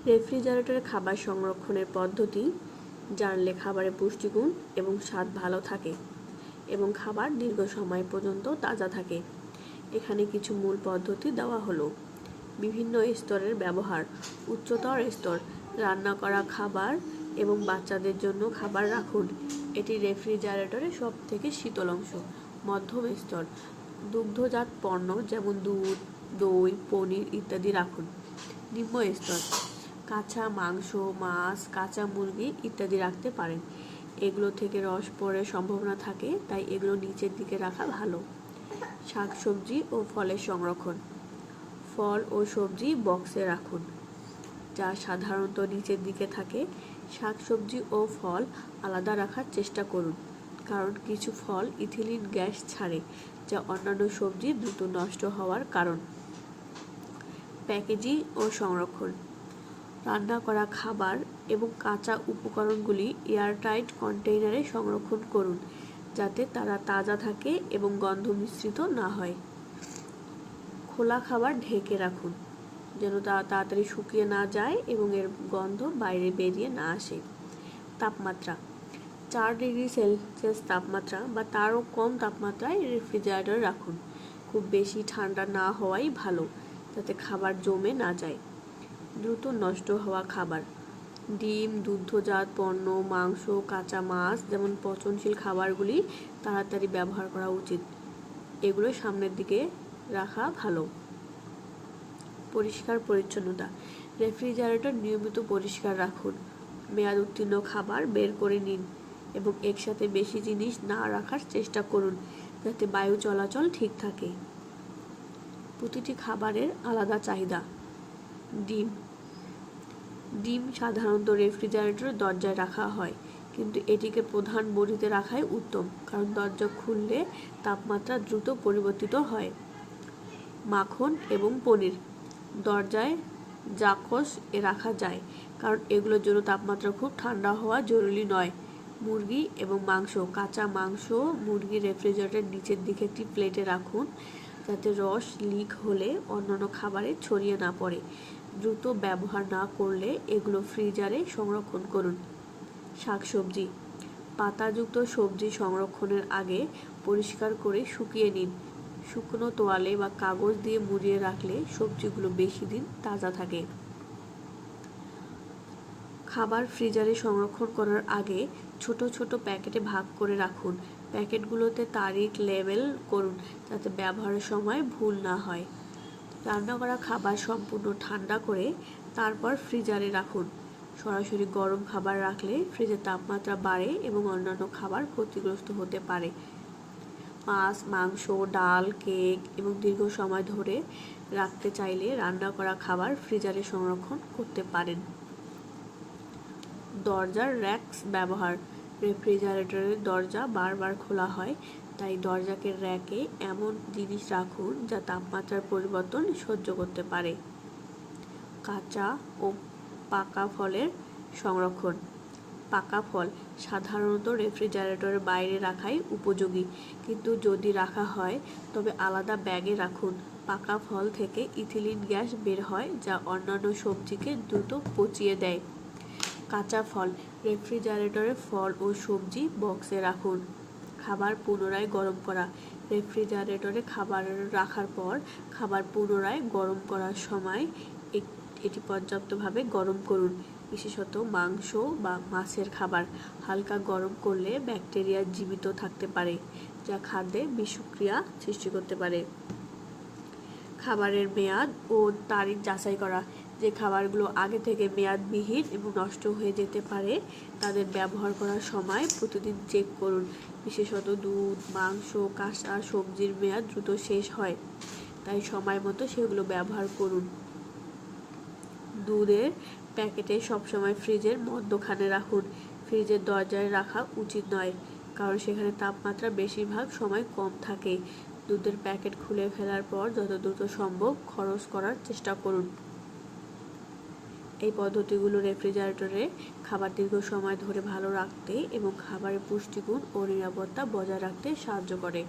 রেফ্রিজারেটরে খাবার সংরক্ষণের পদ্ধতি জানলে খাবারের পুষ্টিগুণ এবং স্বাদ ভালো থাকে এবং খাবার দীর্ঘ সময় পর্যন্ত তাজা থাকে। এখানে কিছু মূল পদ্ধতি দেওয়া হলো। বিভিন্ন স্তরের ব্যবহার। উচ্চতর স্তর, রান্না করা খাবার এবং বাচ্চাদের জন্য খাবার রাখুন, এটি রেফ্রিজারেটরে সব থেকে শীতল অংশ। মধ্যম স্তর, দুগ্ধজাত পণ্য যেমন দুধ, দই, পনির ইত্যাদি রাখুন। নিম্ন স্তর, কাঁচা মাংস, মাছ, কাঁচা মুরগি ইত্যাদি রাখতে পারেন। এগুলো থেকে রস পড়ার সম্ভাবনা থাকে, তাই এগুলো নিচের দিকে রাখা ভালো। শাকসবজি ও ফলের সংরক্ষণ। ফল ও সবজি বক্সে রাখুন, যা সাধারণত নিচের দিকে থাকে। শাকসবজি ও ফল আলাদা রাখার চেষ্টা করুন, কারণ কিছু ফল ইথিলিন গ্যাস ছাড়ে, যা অন্যান্য সবজি দ্রুত নষ্ট হওয়ার কারণ। প্যাকেজিং ও সংরক্ষণ। রান্না করা খাবার এবং কাঁচা উপকরণগুলি এয়ারটাইট কন্টেইনারে সংরক্ষণ করুন, যাতে তারা তাজা থাকে এবং গন্ধ মিশ্রিত না হয়। খোলা খাবার ঢেকে রাখুন, যেন তা তাড়াতাড়ি শুকিয়ে না যায় এবং এর গন্ধ বাইরে বেরিয়ে না আসে। তাপমাত্রা 4 ডিগ্রি সেলসিয়াস তাপমাত্রা বা তারও কম তাপমাত্রায় রেফ্রিজারেটরে রাখুন। খুব বেশি ঠান্ডা না হওয়াই ভালো, যাতে খাবার জমে না যায়। দ্রুত নষ্ট হওয়া খাবার। ডিম, দুগ্ধজাত পণ্য, মাংস, কাঁচা মাছ যেমন পচনশীল খাবারগুলি তাড়াতাড়ি ব্যবহার করা উচিত। এগুলো সামনের দিকে রাখা ভালো। পরিষ্কার পরিচ্ছন্নতা। রেফ্রিজারেটর নিয়মিত পরিষ্কার রাখুন। মেয়াদ উত্তীর্ণ খাবার বের করে নিন এবং একসাথে বেশি জিনিস না রাখার চেষ্টা করুন, যাতে বায়ু চলাচল ঠিক থাকে। প্রতিটি খাবারের আলাদা চাহিদা। ডিম সাধারণত রেফ্রিজারেটরের দরজায় রাখা হয়, কিন্তু এটিকে প্রধান বডিতে রাখাই উত্তম, কারণ দরজা খুললে তাপমাত্রা দ্রুত পরিবর্তিত হয়। মাখন এবং পনির দরজায় জাকস এ রাখা যায়, কারণ এগুলোর জন্য তাপমাত্রা খুব ঠান্ডা হওয়া জরুরি নয়। মুরগি এবং মাংস। কাঁচা মাংস, মুরগি রেফ্রিজারেটরের নিচের দিকে একটি প্লেটে রাখুন, যাতে রস লিক হলে অন্যান্য খাবারে ছড়িয়ে না পড়ে। দ্রুত ব্যবহার না করলে এগুলো ফ্রিজারে সংরক্ষণ করুন। শাকসবজি। পাতাযুক্ত সবজি সংরক্ষণের আগে পরিষ্কার করে শুকিয়ে নিন। শুকনো তোয়ালে বা কাগজ দিয়ে মুড়িয়ে রাখলে সবজিগুলো বেশি দিন তাজা থাকে। খাবার ফ্রিজারে সংরক্ষণ করার আগে ছোট ছোট প্যাকেটে ভাগ করে রাখুন। প্যাকেটগুলোতে তারিখ লেবেল করুন, যাতে ব্যবহারের সময় ভুল না হয়। রান্না করা খাবার সম্পূর্ণ ঠান্ডা করে তারপর ফ্রিজারে রাখুন। সরাসরি গরম খাবার রাখলে ফ্রিজের তাপমাত্রা বাড়ে এবং অন্যান্য খাবার ক্ষতিগ্রস্ত হতে পারে। মাছ, মাংস, ডাল, কেক এবং দীর্ঘ সময় ধরে রাখতে চাইলে রান্না করা খাবার ফ্রিজারে সংরক্ষণ করতে পারেন। দরজার র্যাকস ব্যবহার। রেফ্রিজারেটরের দরজা বারবার খোলা হয়, তাই দরজাকে র্যাকে এমন জিনিস রাখুন যা তাপমাত্রার পরিবর্তন সহ্য করতে পারে। কাঁচা ও পাকা ফলের সংরক্ষণ। পাকা ফল সাধারণত রেফ্রিজারেটরের বাইরে রাখাই উপযোগী, কিন্তু যদি রাখা হয় তবে আলাদা ব্যাগে রাখুন। পাকা ফল থেকে ইথিলিন গ্যাস বের হয়, যা অন্যান্য সবজিকে দ্রুত পচিয়ে দেয়। কাঁচা ফল। রেফ্রিজারেটরে ফল ও সবজি বক্সে রাখুন। খাবার পুনরায় গরম করা। রেফ্রিজারেটরে খাবার রাখার পর খাবার পুনরায় গরম করার সময় এটি পর্যাপ্তভাবে গরম করুন, বিশেষত মাংস বা মাছের খাবার। হালকা গরম করলে ব্যাকটেরিয়া জীবিত থাকতে পারে, যা খাদ্যে বিষক্রিয়া সৃষ্টি করতে পারে। খাবারের মেয়াদ ও তারিখ যাচাই করা। যে খাবারগুলো আগে থেকে মেয়াদবিহীন এবং নষ্ট হয়ে যেতে পারে, তাদের ব্যবহার করার সময় প্রতিদিন চেক করুন। বিশেষত দুধ, মাংস, কাঁচা সবজির মেয়াদ দ্রুত শেষ হয়, তাই সময় মতো সেগুলো ব্যবহার করুন। দুধের প্যাকেটে সবসময় ফ্রিজের মধ্যখানে রাখুন। ফ্রিজের দরজায় রাখা উচিত নয়, কারণ সেখানে তাপমাত্রা বেশিরভাগ সময় কম থাকে। দুধের প্যাকেট খুলে ফেলার পর যত দ্রুত সম্ভব খরচ করার চেষ্টা করুন। এই পদ্ধতিগুলো রেফ্রিজারেটরে খাবার দীর্ঘ সময় ধরে ভালো রাখতে এবং খাবারের পুষ্টিগুণ ও নিরাপত্তা বজায় রাখতে সাহায্য করে।